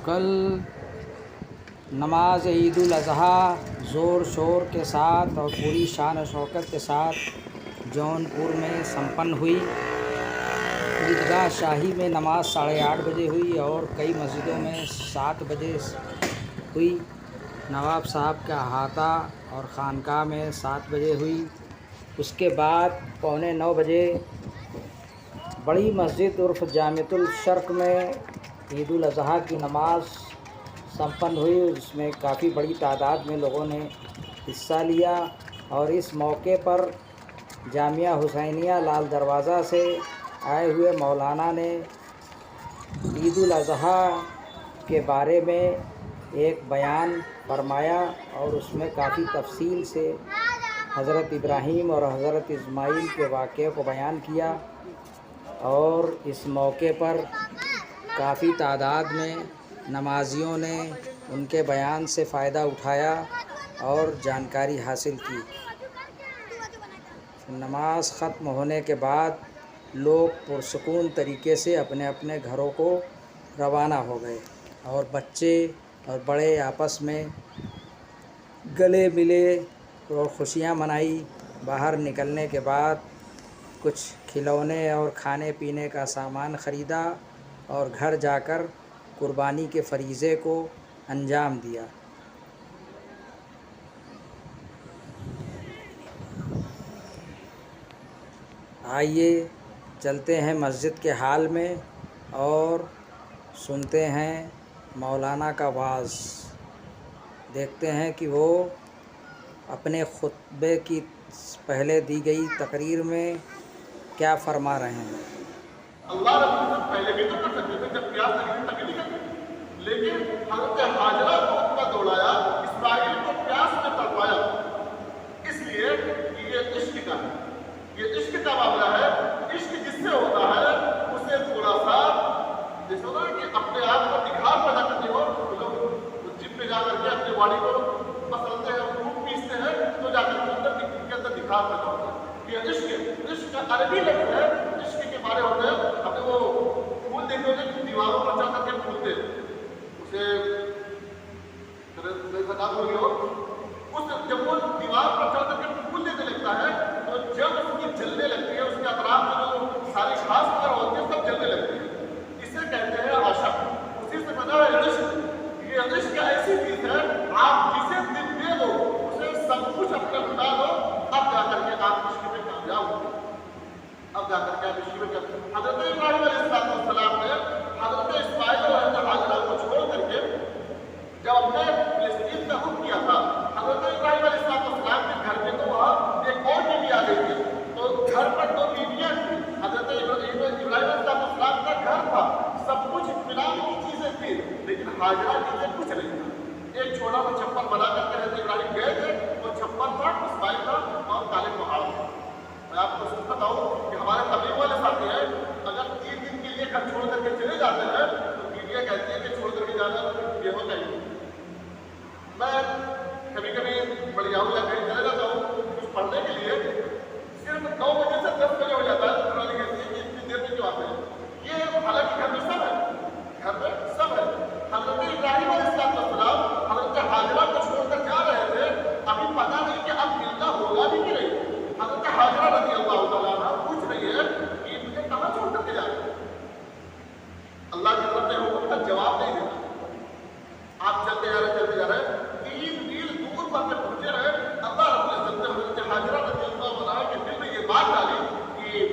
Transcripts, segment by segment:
کل نماز عید الاضحیٰ زور شور کے ساتھ اور پوری شان و شوکت کے ساتھ جونپور میں سمپن ہوئی۔ عیدگاہ شاہی میں نماز 8:30 بجے ہوئی اور کئی مسجدوں میں 7 بجے ہوئی۔ نواب صاحب کا احاطہ اور خانقاہ میں 7 بجے ہوئی۔ اس کے بعد 8:45 بجے بڑی مسجد عرف جامعۃ الشرق میں عید الاضحیٰ کی نماز سمپن ہوئی، جس میں کافی بڑی تعداد میں لوگوں نے حصہ لیا، اور اس موقع پر جامعہ حسینیہ لال دروازہ سے آئے ہوئے مولانا نے عید الاضحیٰ کے بارے میں ایک بیان فرمایا، اور اس میں کافی تفصیل سے حضرت ابراہیم اور حضرت اسماعیل کے واقعے کو بیان کیا، اور اس موقع پر کافی تعداد میں نمازیوں نے ان کے بیان سے فائدہ اٹھایا اور جانکاری حاصل کی۔ نماز ختم ہونے کے بعد لوگ پرسکون طریقے سے اپنے اپنے گھروں کو روانہ ہو گئے، اور بچے اور بڑے آپس میں گلے ملے اور خوشیاں منائی۔ باہر نکلنے کے بعد کچھ کھلونے اور کھانے پینے کا سامان خریدا، اور گھر جا کر قربانی کے فریضے کو انجام دیا۔ آئیے چلتے ہیں مسجد کے حال میں اور سنتے ہیں مولانا کا وعظ، دیکھتے ہیں کہ وہ اپنے خطبے کی پہلے دی گئی تقریر میں کیا فرما رہے ہیں۔ اللہ رب العزت پہلے بھی تو کر سکتے تھے، جب پیاس لگی تھی تبھی نہیں کرتے، لیکن حضرت حاجرہ کو اتنا دوڑایا، اسماعیل کو پیاس میں تڑپایا، اس لیے یہ عشق کا ہے، یہ عشق کا معاملہ ہے۔ عشق جس سے ہوتا ہے اسے تھوڑا سا جس ہوتا ہے کہ اپنے آپ کو نکھار پیدا کرنی ہو، لوگ جم میں جا کر کے اپنے باڈی کو مسلتے ہیں، خون پیستے ہیں، تو جا کر کے اندر نکھار پیدا ہوتا ہے۔ یہ عشق کا عربی لفظ ہے، عشق کے معنی ہوتے ہیں، اپنے وہ پھول دیکھتے ہوتے ہیں دیواروں پر چڑھ کر کے پھولتے ہیں، اسے جب وہ دیوار پر چڑھ کر کے پھول دینے لگتا ہے، تو جب اس کی جلنے لگتی ہے، اس کے اطراف میں جو ساری گھاس وغیرہ ہوتی ہے سب جلنے لگتی ہے، اسے کہتے ہیں عاشق۔ اسی سے بنا ہے عشق۔ یہ عشق ایسی چیز ہے، آپ جسے دل دے دو، اسے سب کچھ اپنے بتا دو، اب جا کر کے آپ عشق میں کامیاب ہو، اب جا کر کے آپ عشق میں کامیاب۔ حضرت ابراہیم علیہ السلام نے حضرت اسماعیل اور حضرت حاجرہ کو چھوڑ کر کے جب اپنے فلسطین کا رخ کیا تھا، حضرت ابراہیم علیہ السلام کے گھر میں تو وہاں ایک اور بیوی آ گئی تھی، تو گھر پر 2 بیویاں تھیں۔ حضرت ابراہیم علیہ السلام کا گھر تھا، سب کچھ اطمینان کی چیزیں تھیں، لیکن حاجرہ کے لیے کچھ نہیں تھا۔ ایک چھوٹا سا چھپر بنا کر کے حضرت ابراہیم گئے تھے، وہ چھپر تھا، اسماعیل تھا اور کالے پہاڑ تھا۔ میں آپ کو سچ بتاؤں کہ ہمارے تبلیغ والے ساتھی ہیں، اگر 3 دن کے لیے گھر چھوڑ کر کے چلے جاتے ہیں تو بیویاں کہتی ہیں کہ چھوڑ کر کے جانا یہ ہو جائے۔ میں کبھی کبھی بڑیاؤں یا کہیں چلے جاتا ہوں کچھ پڑھنے کے لیے، صرف 9 بجے سے 10 بجے ہو جاتا ہے، تو والی کہتی ہے کہ اتنی دیر میں کیوں آتے ہیں؟ یہ حالانکہ گھر میں سب ہے، گھر میں سب ہے۔ حضرت ابراہیم علیہ السلام حضرت حاجرہ کو چھوڑ کر جا رہے تھے، ابھی پتہ نہیں کہ اب ملنا ہوگا بھی کہ نہیں۔ حضرت حاجرہ رضی اللہ تعالیٰ عنہ پوچھ رہی ہے کہ مجھے کہاں چھوڑ کر کے جا رہے ہیں؟ اللہ کی طرف سے حکم کا جواب نہیں دیتا۔ آپ چلتے جا رہے 3 میل دور پر پہنچے رہے، اللہ رب العزت نے حضرت حاجرہ رضی اللہ عنہ کے دل میں یہ بات ڈالی کہ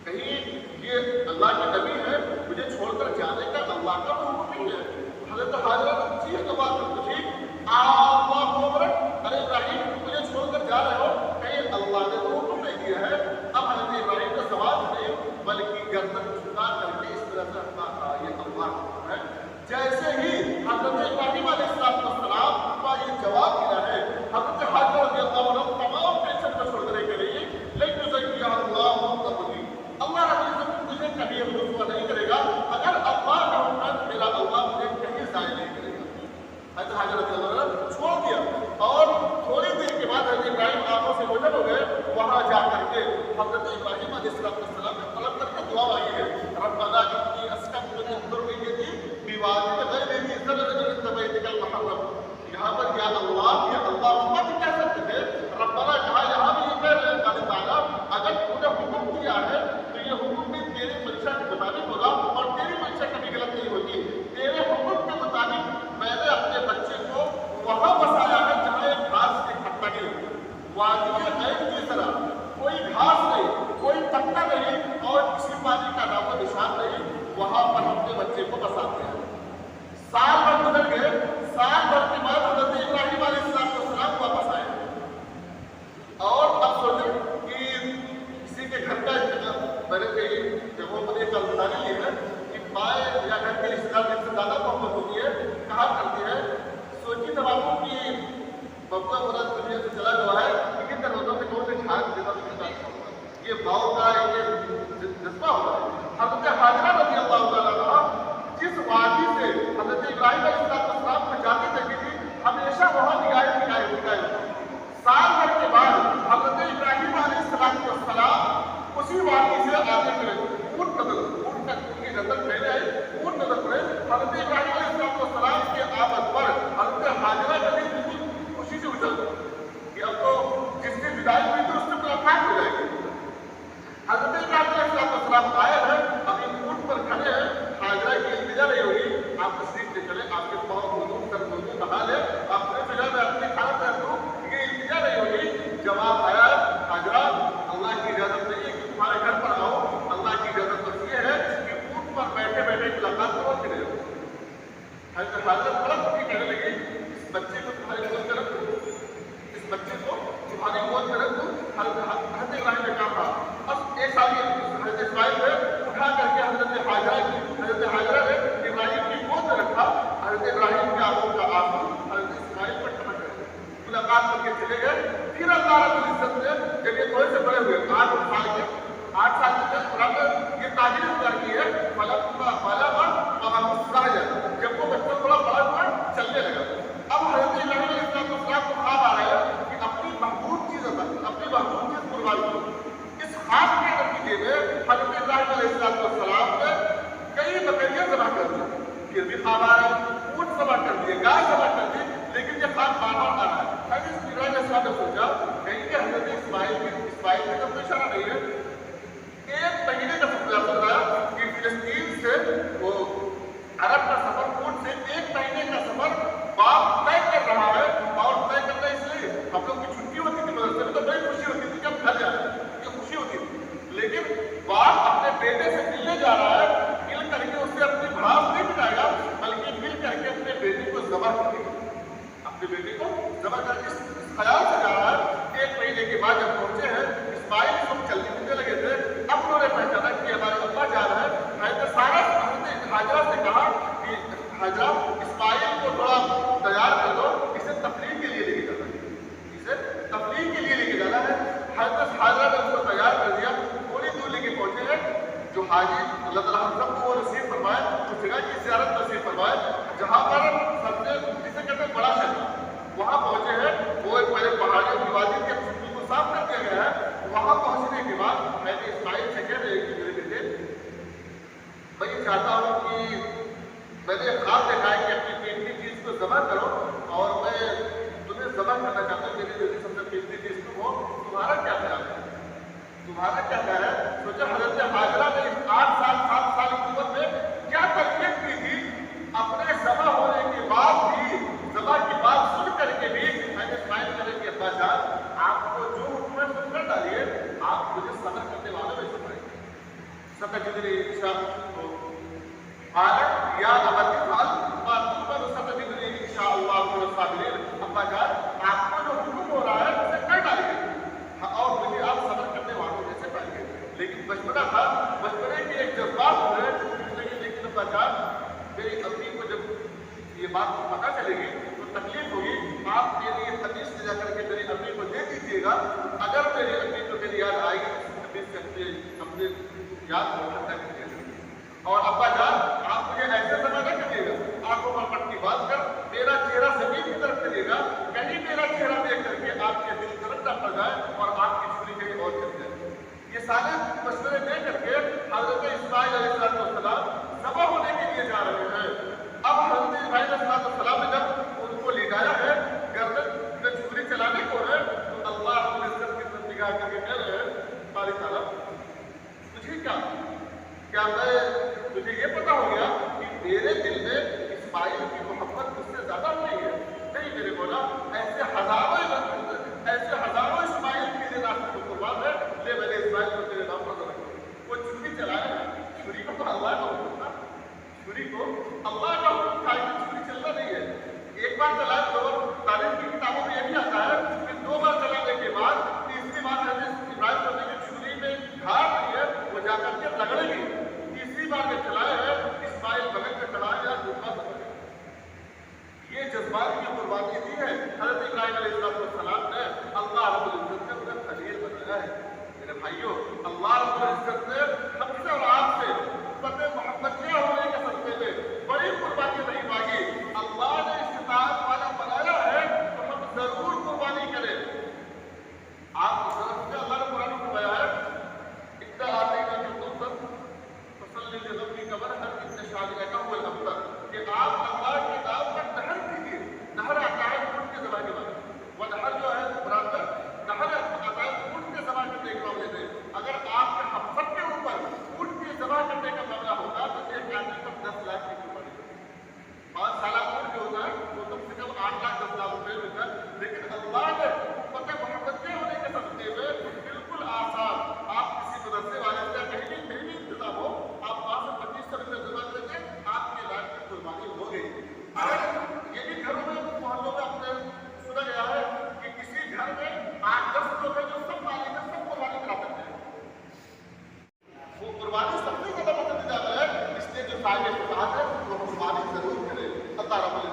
کہیں یہ اللہ کے نبی ہے، مجھے چھوڑ کر جانے کا اللہ کا تو حکم نہیں ہے۔ حضرت حاجرہ نے چیخ کے بات پوچھی، اللہ اکبر، ارے ابراہیم مجھے چھوڑ کر جا رہے ہو، کہیں اللہ نے تو حکم نہیں دیا ہے؟ اب حضرت ابراہیم کا سوال نہیں بلکہ گردن جھکا کر کے اس طرح سے کہا یہ اللہ کا حکم ہے۔ جیسے ہی حضرت ابراہیم علیہ السلام کا یہ جواب ملا ہے، حضرت حاجرہ رضی اللہ عنہ تمام ٹینشن کو چھوڑ دینے کے لیے لیکن زکیہ اللہ تبلی، اللہ رب العزت مجھے کبھی رسوا نہیں کرے گا، اگر اللہ کا حکم ہے میرا اللہ مجھے کہیں ضائع نہیں کرے گا۔ حضرت حاجرہ رضی اللہ عنہ چھوڑ دیا، اور تھوڑی دیر کے بعد حضرت ابراہیم آنکھوں سے اوجھل ہو گئے۔ وہاں جا کر کے حضرت ابراہیم علیہ السلام نے طلب کر کے دعا مانگی ہے، ربنا انی اسکنت من ذریتی بواد آپ تشریف لے چلیں، آپ کے پاؤں دونوں سر دونوں نہا لیں، آپ نے جو ہے میں اپنے کھانا تیار کروں، یہ التجا نہیں ہوگی جب آپ آیا حاضرہ اللہ کی اجازت نہیں ہے کہ تمہارے گھر پر آؤ، اللہ کی اجازت بس یہ ہے کہ اونٹ پر بیٹھے بیٹھے ملاقات کرو پھر حضرت حضرت بڑا خوشی کہنے لگی اس بچے کو تمہاری گود میں رکھ دوں، اس بچے کو تمہاری گود میں رکھ دوں۔ حضرت ابراہیم نے کہا اب ایک سال کی حضرت اسماعیل نے اٹھا کر کے حضرت حاجرہ نے ابراہیم کی گود میں رکھا، حضرت ابراہیم کے آنکھوں کا آنسو حضرت اسماعیل پر ٹپک گئے، ملاقات کر کے چلے گئے۔ پھر اللہ رب العزت نے جب یہ تھوڑے سے بڑے ہوئے 8 سال کے قرآن نے یہ تعبیر اختیار کی ہے جب وہ بچہ تھوڑا بڑا ہوا چلنے لگا، اب حضرت ابراہیم علیہ السلام کو خواب آ رہا ہے کہ اپنی محبوب چیز قربان کرو۔ اس خواب کے نتیجے میں حضرت ابراہیم علیہ السلام نے کئی بکریاں ذبح کر دی، پھر بھی خواب آ رہا ہے، اونٹ ذبح کر دیے، گائے ذبح کر دی، لیکن یہ خواب بار بار آ رہا ہے۔ حضرت ابراہیم علیہ السلام نے سوچا کہیں کہ حضرت اسماعیل کا کوئی اشارہ نہیں ہے، 1 مہینے کا سفر بتایا کہ فلسطین سے وہ عرب کا سفر، اونٹ سے 1 مہینے کا سفر باپ طے کر رہا ہے، اور طے کرنا اس لیے ہم لوگ کی چھٹی ہوتی تھی مدرسے میں تو بڑی خوشی ہوتی تھی کہ ہم گھر جا رہے ہیں، یہ خوشی ہوتی تھی، لیکن باپ اپنے بیٹے سے ملنے جا رہا ہے، مل کر کے اس سے اپنی بھڑاس نہیں مٹائے گا بلکہ مل کر کے اپنے بیٹے کو ذبح کرے گا، اپنے بیٹے کو ذبح کر کے اس خیال سے جا رہا ہے۔ 1 مہینے کے بعد جب پہنچے ہیں، اسماعیل سب چلنے پھرنے لگے تھے، اب انہوں نے پہچانا کہ ہمارے ابا جا رہا ہے۔ حضرت حاجرہ سے کہا کہ حاجرہ اسماعیل کو تھوڑا تیار کر دو، اسے تفریح کے لیے لے کے جانا ہے، اسے تفریح کے لیے لے کے جانا ہے۔ حضرت حاجرہ نے اس کو تیار کر دیا، تھوڑی دور لے کے پہنچے ہیں، جو حاجی اللہ تعالیٰ ہم سب کو وہ نصیب فرمائے، اس جگہ کی زیارت نصیب فرمائے جہاں پر سب سے جسے کہتے ہیں بڑا شہر، وہاں پہنچے ہیں، وہ ایک پہلے پہاڑیوں کی وادی کے بالکل صاف کر دیا گیا ہے۔ وہاں پہنچنے کے بعد میں نے اسماعیل سے کہہ رہے کہ میرے بیٹے میں یہ چاہتا ہوں کہ میں نے خواب دیکھا ہے کہ اپنی قیمتی چیز کو ذبح کرو، اور میں تمہیں ذبح کرنا چاہتا ہوں، میری جو سب سے قیمتی چیز تم ہو، تمہارا کیا خیال ہے؟ تمہارا کیا خیال ہے؟ سوچا حضرت حاجرہ نے 8 سال 7 سال کی عمر میں کیا تربیت کی تھی، اپنے ذبح ہونے کے بعد بھی، ذبح کی بات سن کر کے بھی میں نے اسماعیل کرے کہ ابا جان آپ کو جو حکم ہے سن کر ڈالیے، آپ مجھے صبر کرنے والوں میں سنائیں گے۔ ستجدنی یا ابتی فعل ما تؤمر، ستجدنی ان شاء اللہ من الصابرین۔ ابا جان آپ کو جو حکم ہو رہا ہے اسے کر ڈالیے اور مجھے آپ صبر کرنے والوں میں سے پائیے۔ لیکن بچپنا تھا، بچپنے کے ایک جذبات ہوئے، لیکن ابا جان میری امی کو جب یہ بات پتہ چلے گی تو تکلیف ہوگی، آپ میرے لیے حدیث لے جا کر کے میری امی کو دے دیجیے گا، اگر میری امی کو میری یاد آئے گی تو حدیث سے اپنے یاد کو اکٹھا کر دیا جائے۔ اور ابا جان آپ مجھے ایسے سمجھ نہ کریے گا، آنکھوں پر پٹی باندھ کر میرا چہرہ زمین کی طرف کریے گا، کہیں میرا چہرہ دیکھ کر کے آپ کے دل طرف نہ پڑ جائے اور آپ کی چھری کہیں اور چل جائے۔ یہ سارے مشورے دے کر کے حضرت اسماعیل علیہ السلام ذبح ہونے کے لیے جا رہے ہیں۔ اب حضرت اسماعیل علیہ السلام نے جب ان کو لٹایا ہے، گردن میں چھری چلانے کو ہے، تو اللہ رب العزت کی طرف نگاہ کر کے کہہ رہے ہیں باری تعالیٰ مجھے کیا مجھے یہ پتا ہو گیا کہ میرے دل میں اسماعیل کی محبت مجھ سے زیادہ نہیں ہے؟ نہیں میرے مولا، ایسے ہزاروں اسماعیل کے لیے راستے کو قربان ہے، لے میں نے اسماعیل کو تیرے نام پر رکھا۔ وہ چھری چلایا ہے، چھری کو تو اللہ کا حکم تھا، چھری کو اللہ کا حکم تھا کہ چھری چلنا نہیں ہے۔ ایک بار چلایا، 2 بار، تاریخ کی کتابوں میں یہ بھی آتا ہے، پھر 2 بار چلانے کے بعد تیسری بار حضرت ابراہیم کو دیکھے چھری میں گھاڑ نہیں ہے، وہ جا کر کے رگڑے گی۔ تیسری بار میں چلایا ہے، اسماعیل بغل میں کھڑا ہے، دوسرا سفر ہے۔ یہ جذبات کی قربانی دی ہے حضرت ابراہیم علیہ السلام نے، اللہ رب العزت نے انہیں خلیل بنایا ہے۔ میرے بھائیوں، اللہ رب العزت نے ہم سے اور آپ سے امت محمدیہ ہونے کے صدقے میں بڑی قربانی یہ بھی گھروں میں محلوں میں اپنے سنا گیا ہے کہ کسی گھر میں 8-10 لوگ ہیں جو سب مالک ہیں، سب قربانی کرا سکتے ہیں۔ وہ قربانی سب سے زیادہ پسندیدہ ہے، اس لیے جو صاحب استطاعت ہے وہ قربانی ضرور کرے۔ اللہ رب العزت